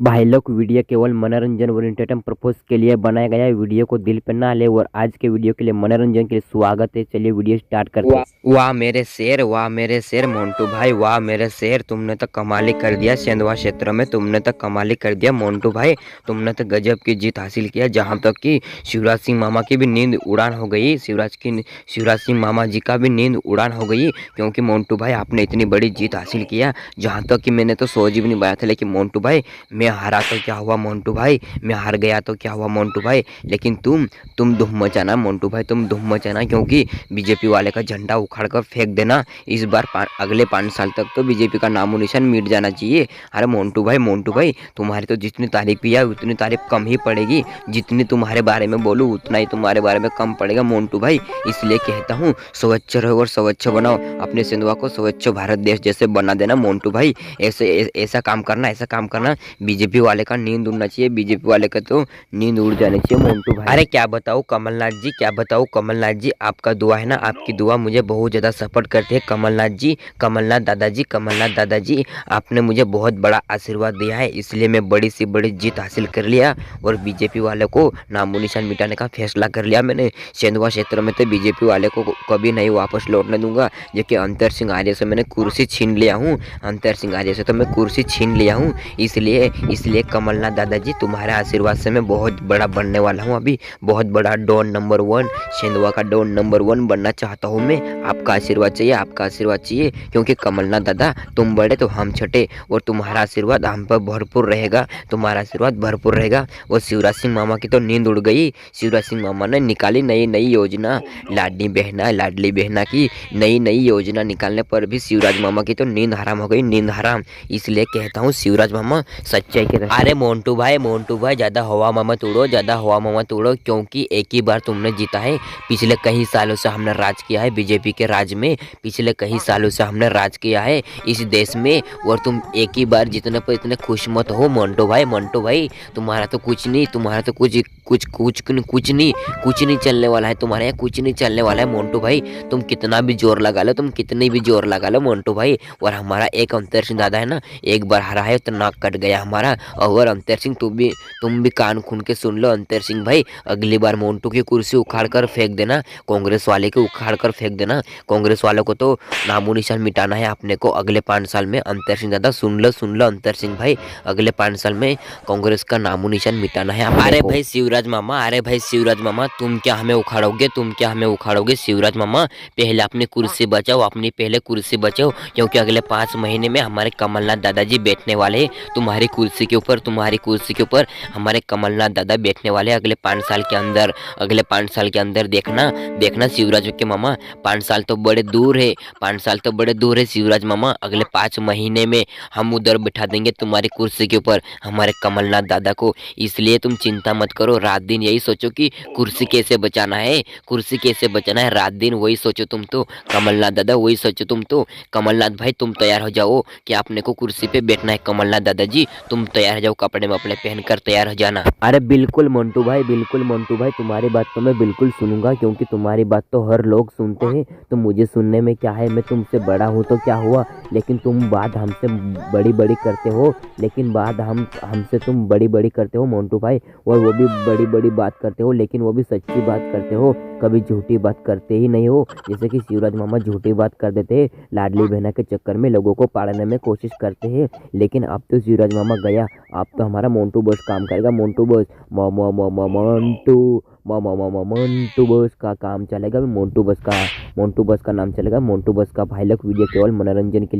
भाई लोग वीडियो केवल मनोरंजन और एंटरटेनमेंट पर्पज के लिए बनाया गया है। वीडियो को दिल पे ना ले। और आज के वीडियो के लिए मनोरंजन के लिए स्वागत है। चलिए वीडियो स्टार्ट करते हैं। वाह मेरे शेर, वाह मेरे शेर मोन्टू भाई, वाह मेरे शेर, तुमने तो कमाल ही कर दिया। सेंधवा क्षेत्र में तुमने तो कमाल ही कर दिया मोन्टू भाई। तुमने तो गजब की जीत हासिल किया, जहां तक कि शिवराज सिंह मामा की भी नींद उड़ान हो गई। शिवराज सिंह मामा जी का भी नींद उड़ान हो गई, क्योंकि मोन्टू भाई आपने इतनी बड़ी जीत हासिल किया। जहाँ तक कि मैंने तो सोच भी नहीं पाया था। लेकिन मोन्टू भाई, मैं हारा तो क्या हुआ मोन्टू भाई, मैं हार गया तो क्या हुआ मोन्टू भाई, लेकिन तुम धूम मचाना मोन्टू भाई, तुम धूम मचाना। क्योंकि बीजेपी वाले का झंडा उखाड़ कर फेंक देना। इस बार अगले 5 साल तक तो बीजेपी का नामो निशान मिट जाना चाहिए। अरे मोन्टू भाई, तुम्हारी तो जितनी तारीफ किया उतनी तारीफ कम ही पड़ेगी। जितनी तुम्हारे बारे में बोलूँ उतना ही तुम्हारे बारे में कम पड़ेगा मोन्टू भाई। इसलिए कहता हूँ, स्वच्छ रहो और स्वच्छ बनाओ। अपने सिंधवा को स्वच्छ भारत देश जैसे बना देना मोन्टू भाई। ऐसा काम करना, ऐसा काम करना। बीजेपी वाले का नींद उड़ना चाहिए, बीजेपी वाले का तो नींद उड़ जानी चाहिए मोन्टू भाई। अरे क्या बताऊँ कमलनाथ जी, क्या बताऊँ कमलनाथ जी, आपका दुआ है ना, आपकी दुआ मुझे बहुत ज़्यादा सपोर्ट करती है कमलनाथ जी, कमलनाथ दादाजी, कमलनाथ दादाजी। आपने मुझे बहुत बड़ा आशीर्वाद दिया है, इसलिए मैं बड़ी सी बड़ी जीत हासिल कर लिया और बीजेपी वाले को नामो निशान मिटाने का फैसला कर लिया मैंने। सेंधवा क्षेत्र में तो बीजेपी वाले को कभी नहीं वापस लौटने दूंगा। जबकि अंतर सिंह आर्य से मैंने कुर्सी छीन लिया हूँ, अंतर सिंह आर्य से तो मैं कुर्सी छीन लिया हूँ। इसलिए कमलनाथ दादाजी, तुम्हारे आशीर्वाद से मैं बहुत बड़ा बनने वाला हूँ। अभी बहुत बड़ा डॉन नंबर 1, सेंधवा का डॉन नंबर 1 बनना चाहता हूँ मैं। आपका आशीर्वाद चाहिए, आपका आशीर्वाद चाहिए, क्योंकि कमलनाथ दादा तुम बड़े तो हम छोटे, और तुम्हारा आशीर्वाद हम पर भरपूर रहेगा, तुम्हारा आशीर्वाद भरपूर रहेगा। और शिवराज सिंह मामा की तो नींद उड़ गई। शिवराज सिंह मामा ने निकाली नई नई योजना, लाडली बहना की नई नई योजना निकालने पर भी शिवराज मामा की तो नींद हराम हो गई, नींद हराम। इसलिए कहता हूँ शिवराज मामा सच्चाई के। अरे मोन्टू भाई, ज़्यादा हवा मामा तोड़ो, ज़्यादा हवा मामा तोड़ो, क्योंकि एक ही बार तुमने जीता है। पिछले कई सालों से हमने राज किया है बीजेपी के राज में, पिछले कई सालों से हमने राज किया है इस देश में। और तुम एक ही बार जीतने पर इतने खुश मत हो मोन्टू भाई, तुम्हारा तो कुछ नहीं, तुम्हारा तो कुछ नहीं चलने वाला है, तुम्हारे यहाँ कुछ नहीं चलने वाला है मोन्टू भाई। तुम कितना भी जोर लगा लो, तुम कितनी भी जोर लगा लो मोन्टू भाई। और हमारा एक अंतर सिंह दादा है ना, एक बार हरा है तो नाक कट गया हमारा। और अंतर सिंह तुम भी कान खून के सुन लो अंतर सिंह भाई, अगली बार मोन्टू की कुर्सी उखाड़ कर फेंक देना, कांग्रेस वाले को उखाड़ कर फेंक देना। कांग्रेस वालों को तो नामो निशान मिटाना है अपने को अगले 5 साल में। अंतर सिंह दादा सुन लो अंतर सिंह भाई, अगले 5 साल में कांग्रेस का नामो निशान मिटाना है अपने को। अरे भाई शिवराज मामा, तुम क्या हमें उखाड़ोगे, तुम क्या हमें उखाड़ोगे शिवराज मामा। पहले अपनी कुर्सी बचाओ, अपनी पहले कुर्सी बचाओ, क्योंकि अगले 5 महीने में हमारे कमलनाथ दादाजी बैठने वाले हैं तुम्हारी कुर्सी के ऊपर, तुम्हारी कुर्सी के ऊपर हमारे कमलनाथ दादा बैठने वाले अगले 5 साल के अंदर, अगले 5 साल के अंदर। देखना शिवराज के मामा, 5 साल तो बड़े दूर है, 5 साल तो बड़े दूर है शिवराज मामा। अगले 5 महीने में हम उधर बिठा देंगे तुम्हारी कुर्सी के ऊपर हमारे कमलनाथ दादा को। इसलिए तुम चिंता मत करो, रात दिन यही सोचो कि कुर्सी कैसे बचाना है, कुर्सी कैसे बचाना है, रात दिन वही सोचो तुम तो कमलनाथ दादा, वही सोचो तुम तो। कमलनाथ भाई तुम तैयार हो जाओ कि आपने को कुर्सी पे बैठना है। कमलनाथ दादाजी तुम तैयार हो जाओ, कपड़े वपड़े पहनकर तैयार हो जाना। अरे बिल्कुल मोन्टू भाई, बिल्कुल मोन्टू भाई, तुम्हारी बात तो मैं बिल्कुल सुनूंगा, क्योंकि तुम्हारी बात तो हर लोग सुनते हैं। तो मुझे सुनने में क्या है, मैं तुमसे बड़ा हूँ तो क्या हुआ, लेकिन तुम बात हमसे बड़ी बड़ी करते हो, लेकिन बात हमसे तुम बड़ी बड़ी करते हो मोन्टू भाई। और वो भी बड़ी बड़ी बात करते हो, लेकिन वो भी सच्ची बात करते हो, कभी झूठी बात करते ही नहीं हो। जैसे कि शिवराज मामा झूठी बात कर देते हैं, लाडली बहना के चक्कर में लोगों को पाड़ने में कोशिश करते हैं। लेकिन अब तो शिवराज मामा गया, अब तो हमारा मोन्टू बस काम करेगा। मोन्टू बस मोन्टू बस का काम चलेगा। मोन्टू बस का नाम चलेगा, मोन्टू बस का। भाई लोग वीडियो केवल मनोरंजन के लिए